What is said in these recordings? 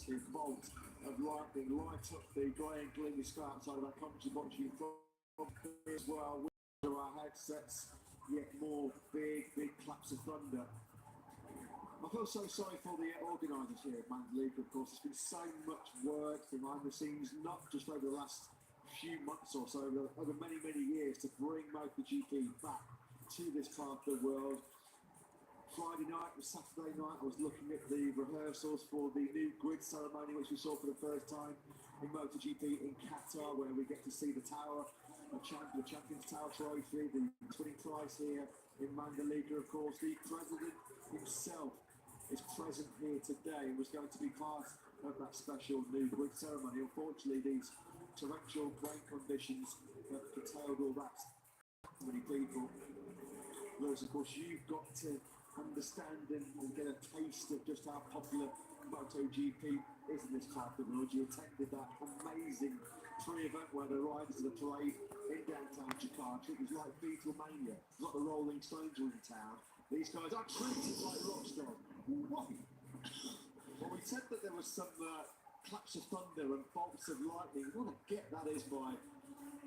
massive bolt of lightning light up the grey and gloomy sky outside of our commentary box. You from as well with our headsets, yet more big claps of thunder. I feel so sorry for the organisers here at Mandalika, of course. There's been so much work behind the scenes, not just over the last few months or so, over many years to bring MotoGP back to this part of the world. Friday night and Saturday night, I was looking at the rehearsals for the new grid ceremony, which we saw for the first time in MotoGP in Qatar, where we get to see the tower, the Champions Tower Trophy, the winning prize here in Mandalika, of course. The president himself is present here today and was going to be part of that special new grid ceremony. Unfortunately, these torrential rain conditions have curtailed all that. Many people. Lewis, of course, you've got to understand and get a taste of just how popular MotoGP is in this part of the world. You attended that amazing pre-event where the riders of the parade in downtown Jakarta. It was like Beatlemania. It was like the Rolling Stones were in town. These guys are treated like rock stars. What? Well, we said that there was some claps of thunder and bolts of lightning. What a get that is by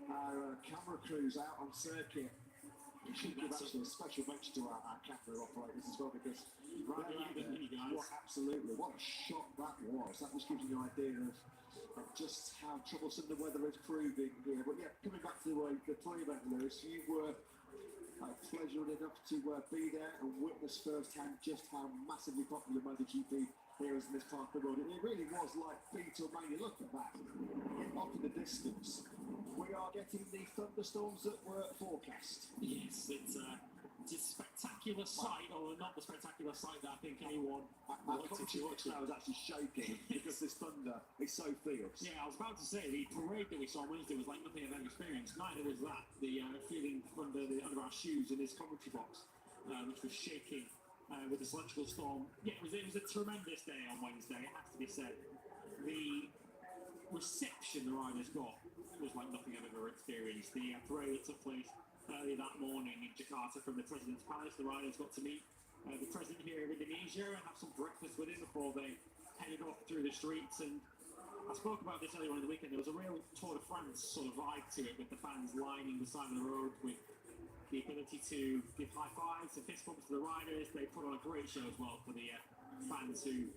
our camera crews out on circuit. We should give actually a special mention to our camera operators as well, because absolutely, what a shot that was. That just gives you an idea of just how troublesome the weather is proving here. But yeah, coming back to the pre-event, Lewis, you were pleasured enough to be there and witness firsthand just how massively popular MotoGP here is in this part of the world. And it really was like Beatlemania. Look at that. Off in the distance, we are getting the thunderstorms that were forecast. Yes, it's a spectacular sight, or not the spectacular sight that I think anyone wanted to watch. I was actually shaking because this thunder is so fierce. Yeah, I was about to say, the parade that we saw on Wednesday was like nothing I've ever experienced. Neither was that. The feeling under our shoes in this commentary box, which was shaking with the cylindrical storm. Yeah, it was a tremendous day on Wednesday, it has to be said. The reception the riders got was like nothing I've ever experienced. The parade that took place early that morning in Jakarta from the President's Palace, the riders got to meet the President here of Indonesia and have some breakfast with him before they headed off through the streets. And I spoke about this earlier on in the weekend. There was a real Tour de France sort of vibe to it, with the fans lining the side of the road with the ability to give high fives and fist bumps to the riders. They put on a great show as well for the fans who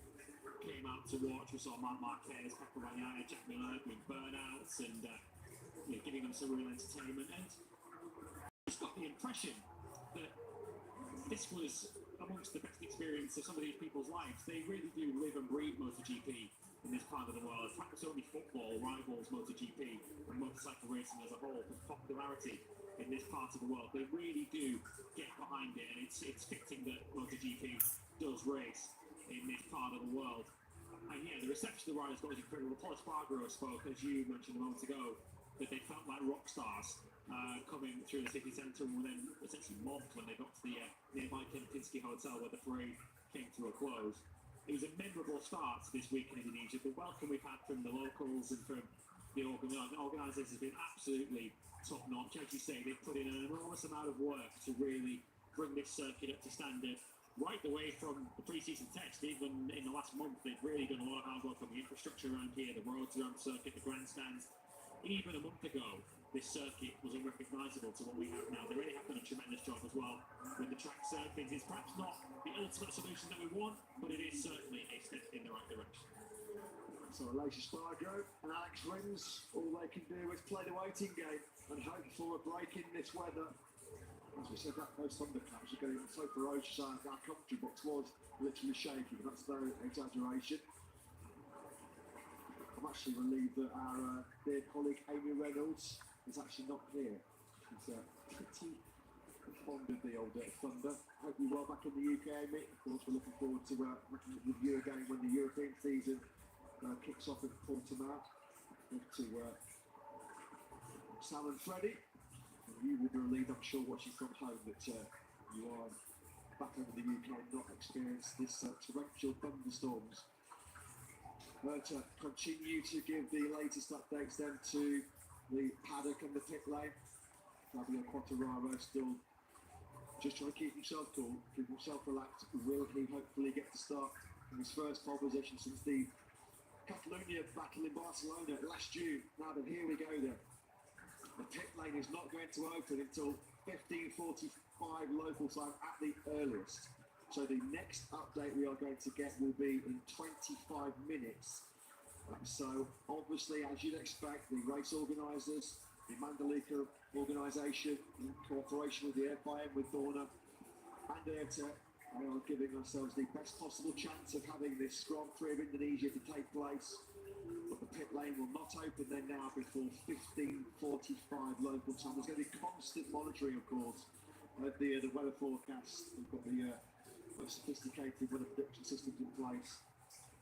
came out to watch. We saw Marc Marquez, Pecco Bagnaia, Jack Miller with burnouts and giving them some real entertainment. And I just got the impression that this was amongst the best experience of some of these people's lives. They really do live and breathe MotoGP in this part of the world. Perhaps only football rivals MotoGP and motorcycle racing as a whole for popularity in this part of the world. They really do get behind it, and it's fitting that MotoGP does race in this part of the world. And yeah, the reception the riders got was incredible. Paul Espargaro spoke, as you mentioned a moment ago, that they felt like rock stars coming through the city centre, and were then essentially mobbed when they got to the nearby Kempinski Hotel where the parade came to a close. It was a memorable start to this week in Indonesia. The welcome we've had from the locals and from the organisers has been absolutely top-notch. As you say, they've put in an enormous amount of work to really bring this circuit up to standard. Right the way from the pre-season test, even in the last month, they've really done a lot of hard work on the infrastructure around here, the roads around the circuit, the grandstands. Even a month ago, this circuit was unrecognisable to what we have now. They really have done a tremendous job as well with the track surface. It's perhaps not the ultimate solution that we want, but it is certainly a step in the right direction. So Aleix Espargaro and Alex Rins, all they can do is play the waiting game and hope for a break in this weather. As we said, those thunderclaps are getting so ferocious. Our commentary box was literally shaking. That's no exaggeration. I'm actually relieved that our dear colleague Amy Reynolds is actually not here. She's pretty fond of the old thunder. Hope you're well back in the UK, Amy. Of course, we're looking forward to working with you again when the European season kicks off in Portimao. To Sam and Freddie. You will be relieved, I'm sure, watching from home, that you are back over the UK and not experienced this torrential thunderstorms. But continue to give the latest updates then to the paddock and the pit lane. Fabio Quartararo still just trying to keep himself cool, keep himself relaxed. Will he hopefully get to start in his first pole position since the Catalonia battle in Barcelona last June. Now then, here we go then. The pit lane is not going to open until 15:45 local time at the earliest. So the next update we are going to get will be in 25 minutes. So obviously, as you'd expect, the race organisers, the Mandalika organisation, in cooperation with the FIM, with Dorna and Airtech, we are giving ourselves the best possible chance of having this Grand Prix of Indonesia to take place. But the pit lane will not open then now before 15:45 local time. There's going to be constant monitoring, of course, of the weather forecast. We've got the most sophisticated weather prediction systems in place.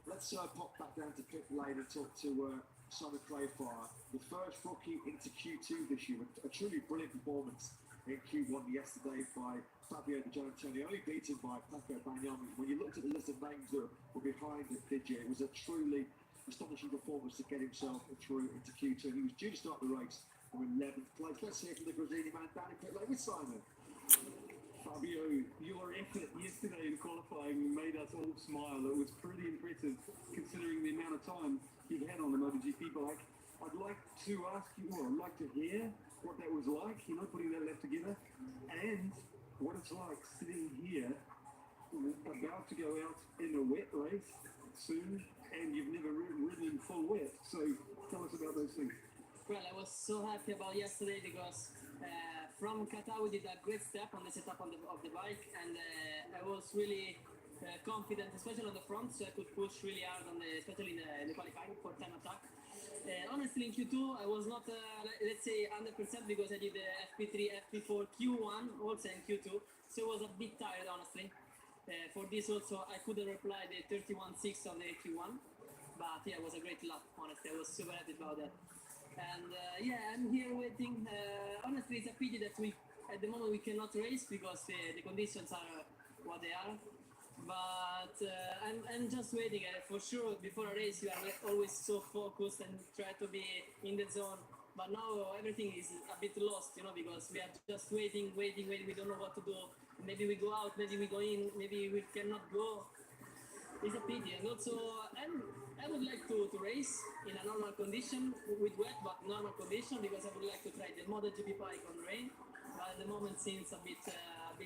Let's pop back down to pit lane and talk to Simon Crayfire, the first rookie into Q2 this year. A truly brilliant performance in Q1 yesterday by Fabio Di Giannantonio, only beaten by Paco Bagnaia. When you looked at the list of names that were behind it, it was a truly astonishing performance to get himself through into Q2. And he was due to start the race from 11th place. Let's hear from the Brazilian man down in pit lane with Simon. Fabio, your effort yesterday in qualifying made us all smile. It was pretty impressive considering the amount of time you've had on the MotoGP bike. I'd like to ask you, or I'd like to hear what that was like, putting that lap together, and what it's like sitting here about to go out in a wet race soon, and you've never ridden in full wet. So tell us about those things. Well, I was so happy about yesterday because from Qatar we did a great step on the setup of the bike, and I was really confident, especially on the front, so I could push really hard especially in the qualifying for time attack. Honestly, in Q2 I was not, let's say, 100% because I did the FP3, FP4, Q1 also in Q2, so I was a bit tired, honestly. For this also I couldn't reply the 31.6 of the Q1, but yeah, it was a great lap, honestly. I was super happy about that. And I'm here waiting. Honestly, it's a pity that at the moment we cannot race because the conditions are what they are. But I'm just waiting. For sure, before a race, you are always so focused and try to be in the zone. But now everything is a bit lost, because we are just waiting. We don't know what to do. Maybe we go out, maybe we go in, maybe we cannot go. It's a pity. And also, I would like to race in a normal condition, with wet, but normal condition, because I would like to try the MotoGP bike on rain. But at the moment, seems a bit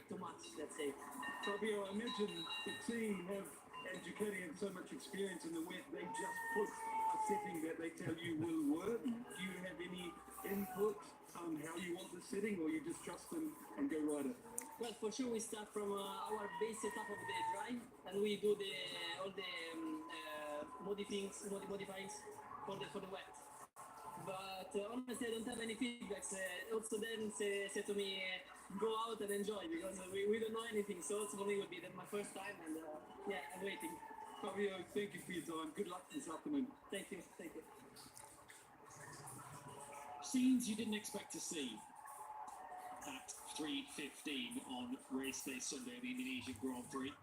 too much, let's say. Fabio, I imagine the team have, and Ducati have so much experience in the wet, they just put a setting that they tell you will work. Do you have any input on how you want the setting, or you just trust them and go ride it? Well, for sure we start from our base setup of the drive, and we do all the modifyings for the wet. But honestly, I don't have any feedbacks. Also, then say to me, go out and enjoy, because we don't know anything. So also for me, it would be my first time, and I'm waiting. Fabio, thank you for your time. Good luck this afternoon. Thank you. Scenes you didn't expect to see at 3:15 on race day Sunday, the Indonesian Grand Prix.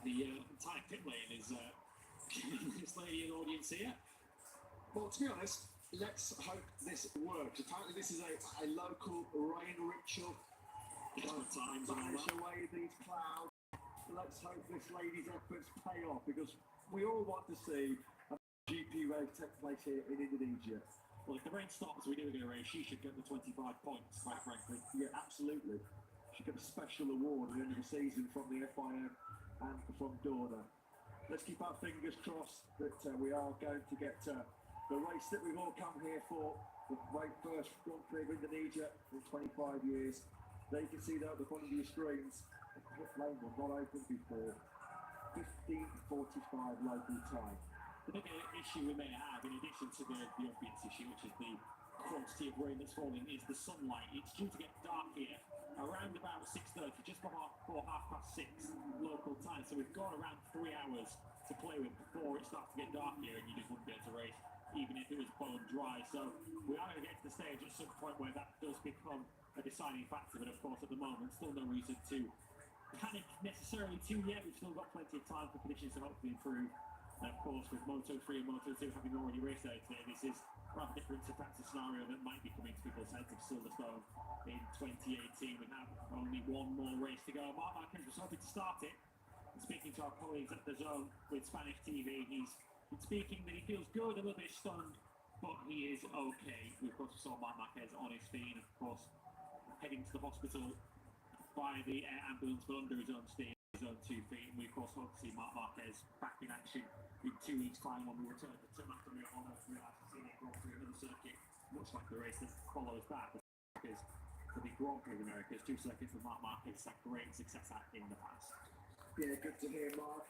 The entire pit lane is this lady an audience here. Well, to be honest, let's hope this works. Apparently this is a local rain ritual. Desperate times and all Banish that. away these clouds. Let's hope this lady's efforts pay off, because we all want to see a GP race take place here in Indonesia. Well, if the rain stops, we do get a race. She should get the 25 points, quite frankly. Yeah, absolutely. She got a special award at the end of the season from the FIM and from Dorna. Let's keep our fingers crossed that we are going to get the race that we've all come here for, the very first Grand Prix of Indonesia in 25 years. There you can see that at the front of your screens. The pit lane will not open before 15:45 local time. The big issue we may have, in addition to the obvious issue, which is the quantity of rain that's falling, is the sunlight. It's due to get dark here around about 6:30, just before 6:30 local time. So we've got around 3 hours to play with before it starts to get dark here, and you just wouldn't be able to race, even if it was bone dry. So we are going to get to the stage at some point where that does become a deciding factor. But of course, at the moment, still no reason to panic necessarily too yet. We've still got plenty of time for conditions to hopefully improve. And of course, with Moto 3 and Moto 2 having already raced out today, this is rather different to perhaps a scenario that might be coming to people's heads of Silverstone in 2018. We have only one more race to go. Mark Marquez was hoping to start it Speaking to our colleagues at the Zone with Spanish TV, he's speaking that he feels good, a little bit stunned, but he is okay. We of course saw Marc Marquez on his feet, and of course heading to the hospital by the air ambulance, but under his own steam, his own 2 feet. And we of course hope to see Marc Marquez back in action in 2 weeks' time when we return to after we honour to see him go through another circuit, much like the race that follows that. Because for the Grand Prix of America, 2 circuits with Marc Marquez, a great success in the past. Yeah, good to hear, Mark.